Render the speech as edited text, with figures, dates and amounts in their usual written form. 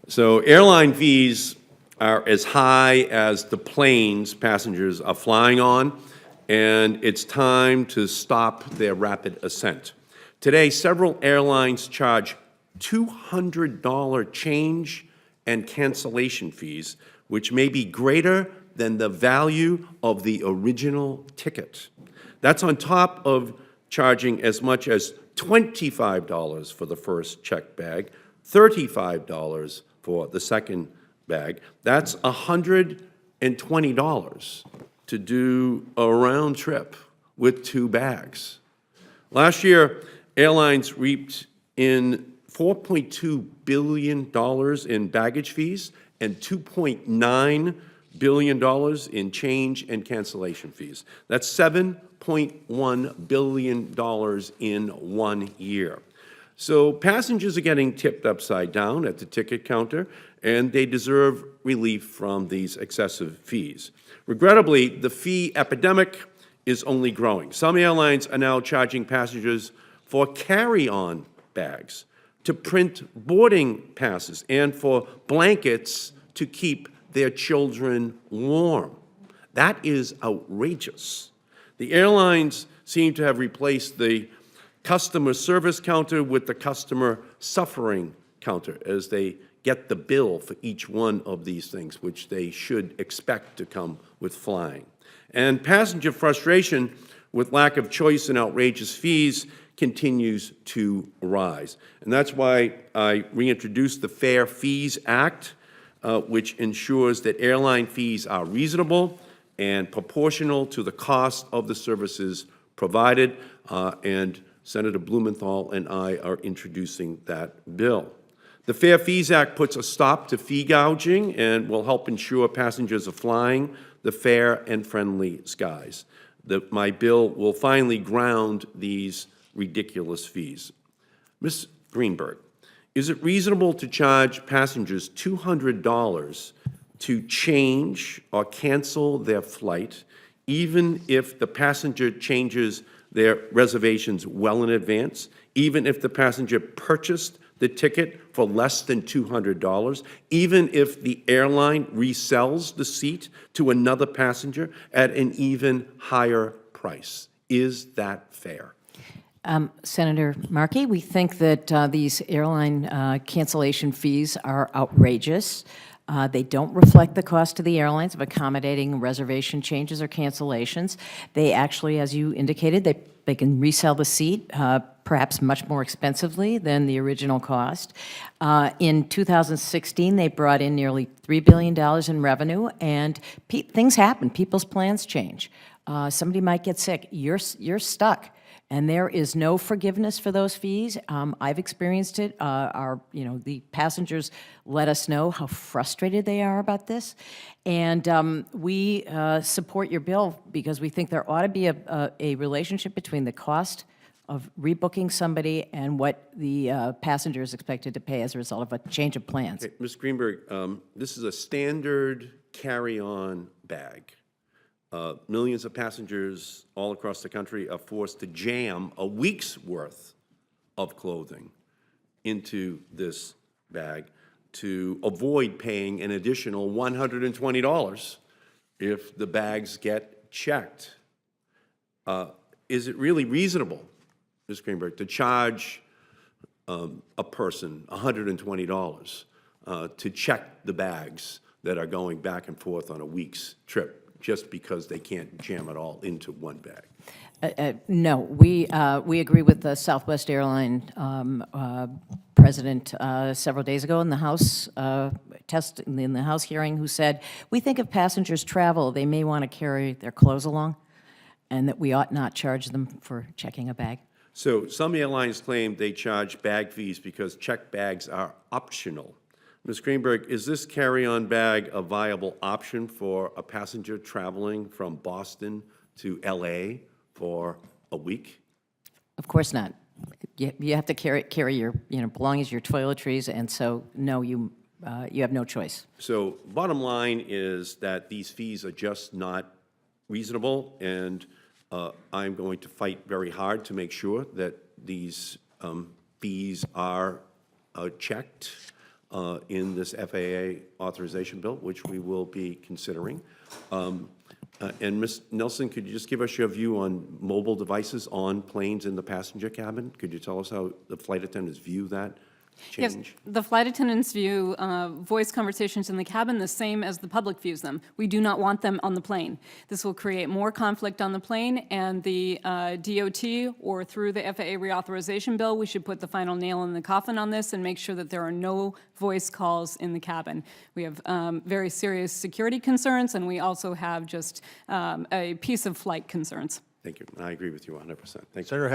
So airline fees are as high as the planes passengers are flying on, and it's time to stop their rapid ascent. Today, several airlines charge $200 change and cancellation fees, which may be greater than the value of the original ticket. That's on top of charging as much as $25 for the first checked bag, $35 for the second bag. That's $120 to do a round trip with 2 bags. Last year, airlines reaped in $4.2 billion in baggage fees and $2.9 billion in change and cancellation fees. That's $7.1 billion in 1 year. So passengers are getting tipped upside down at the ticket counter, and they deserve relief from these excessive fees. Regrettably, the fee epidemic is only growing. Some airlines are now charging passengers for carry-on bags, to print boarding passes, and for blankets to keep their children warm. That is outrageous. The airlines seem to have replaced the customer service counter with the customer suffering counter as they get the bill for each one of these things, which they should expect to come with flying. And passenger frustration with lack of choice and outrageous fees continues to rise. And that's why I reintroduced the Fair Fees Act, which ensures that airline fees are reasonable and proportional to the cost of the services provided, and Senator Blumenthal and I are introducing that bill. The Fair Fees Act puts a stop to fee gouging and will help ensure passengers are flying the fair and friendly skies. My bill will finally ground these ridiculous fees. Ms. Greenberg, is it reasonable to charge passengers $200 to change or cancel their flight, even if the passenger changes their reservations well in advance, even if the passenger purchased the ticket for less than $200, even if the airline resells the seat to another passenger at an even higher price? Is that fair? Senator Markey, we think that these airline cancellation fees are outrageous. They don't reflect the cost to the airlines of accommodating reservation changes or cancellations. They actually, as you indicated, they can resell the seat perhaps much more expensively than the original cost. In 2016, they brought in nearly $3 billion in revenue, and things happen. People's plans change. Somebody might get sick. You're stuck. And there is no forgiveness for those fees. I've experienced it. The passengers let us know how frustrated they are about this. And we support your bill because we think there ought to be a relationship between the cost of rebooking somebody and what the passenger is expected to pay as a result of a change of plans. Okay, Ms. Greenberg, this is a standard carry-on bag. Millions of passengers all across the country are forced to jam a week's worth of clothing into this bag to avoid paying an additional $120 if the bags get checked. Is it really reasonable, Ms. Greenberg, to charge a person $120 to check the bags that are going back and forth on a week's trip, just because they can't jam it all into one bag? No, we agree with the Southwest Airline president several days ago in the House in the House hearing, who said, we think if passengers travel, they may want to carry their clothes along, and that we ought not charge them for checking a bag. So some airlines claim they charge bag fees because checked bags are optional. Ms. Greenberg, is this carry-on bag a viable option for a passenger traveling from Boston to LA for a week? Of course not. You have to carry your belongings, your toiletries, and so no, you have no choice. So bottom line is that these fees are just not reasonable, and I'm going to fight very hard to make sure that these fees are checked in this FAA authorization bill, which we will be considering. And Ms. Nelson, could you just give us your view on mobile devices on planes in the passenger cabin? Could you tell us how the flight attendants view that Yes, change? the flight attendants view voice conversations in the cabin the same as the public views them. We do not want them on the plane. This will create more conflict on the plane, and the DOT, or through the FAA reauthorization bill, we should put the final nail in the coffin on this and make sure that there are no voice calls in the cabin. We have very serious security concerns, and we also have just a piece of flight concerns. Thank you. I agree with you 100%. Thank you. Senator